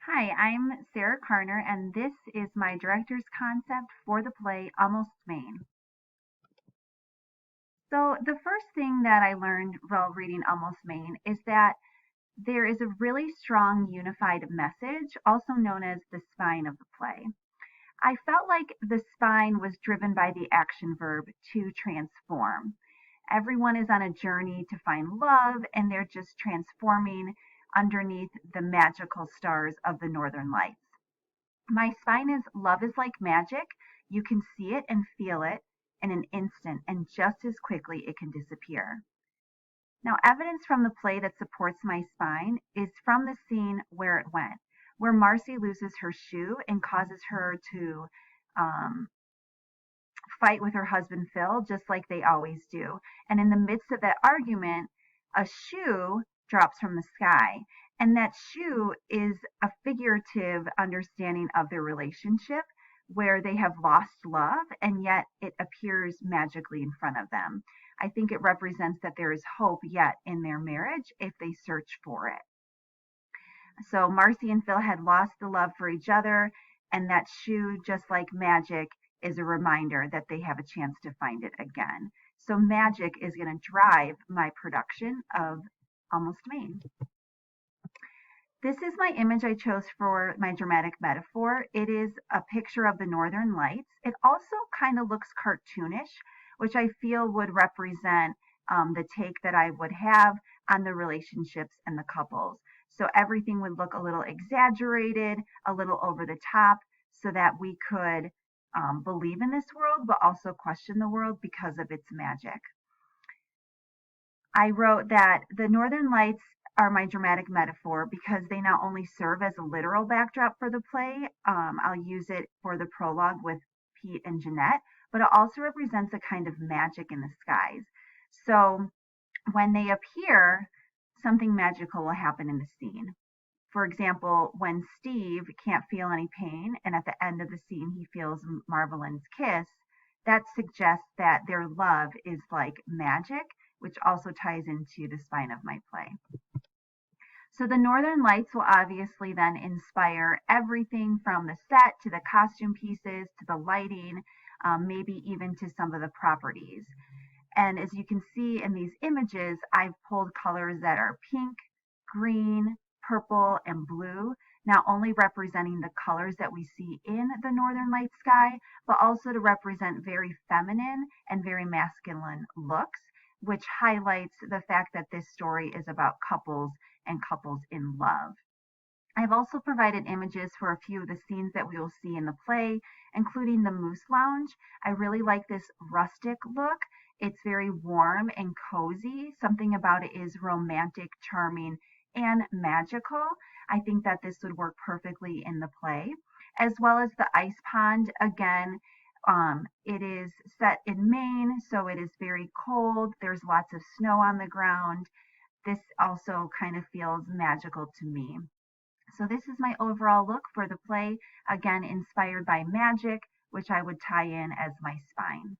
Hi, I'm Sarah Carner, and this is my director's concept for the play Almost Maine. So, the first thing that I learned while reading Almost Maine is that there is a really strong unified message, also known as the spine of the play. I felt like the spine was driven by the action verb to transform. Everyone is on a journey to find love, and they're just transforming underneath the magical stars of the Northern Lights. My spine is love is like magic. You can see it and feel it in an instant, and just as quickly it can disappear. Now, evidence from the play that supports my spine is from the scene where it went, where Marcy loses her shoe and causes her to um, fight with her husband Phil, just like they always do. And in the midst of that argument, a shoe drops from the sky. And that shoe is a figurative understanding of their relationship where they have lost love and yet it appears magically in front of them. I think it represents that there is hope yet in their marriage if they search for it. So Marcy and Phil had lost the love for each other, and that shoe, just like magic, is a reminder that they have a chance to find it again. So magic is going to drive my production of Almost Maine. This is my image I chose for my dramatic metaphor. It is a picture of the Northern Lights. It also kind of looks cartoonish, which I feel would represent the take that I would have on the relationships and the couples. So everything would look a little exaggerated, a little over the top, so that we could believe in this world, but also question the world because of its magic. I wrote that the Northern Lights are my dramatic metaphor because they not only serve as a literal backdrop for the play, I'll use it for the prologue with Pete and Jeanette, but it also represents a kind of magic in the skies. So when they appear, something magical will happen in the scene. For example, when Steve can't feel any pain and at the end of the scene he feels Marvelin's kiss, that suggests that their love is like magic, which also ties into the spine of my play. So the Northern Lights will obviously then inspire everything from the set to the costume pieces to the lighting, maybe even to some of the properties. And as you can see in these images, I've pulled colors that are pink, green, purple, and blue, not only representing the colors that we see in the Northern Light sky, but also to represent very feminine and very masculine looks, which highlights the fact that this story is about couples and couples in love. I've also provided images for a few of the scenes that we will see in the play, including the Moose Lounge. I really like this rustic look. It's very warm and cozy. Something about it is romantic, charming, and magical. I think that this would work perfectly in the play, as well as the ice pond. Again, it is set in Maine, so it is very cold. There's lots of snow on the ground. This also kind of feels magical to me. So this is my overall look for the play, again inspired by magic, which I would tie in as my spine.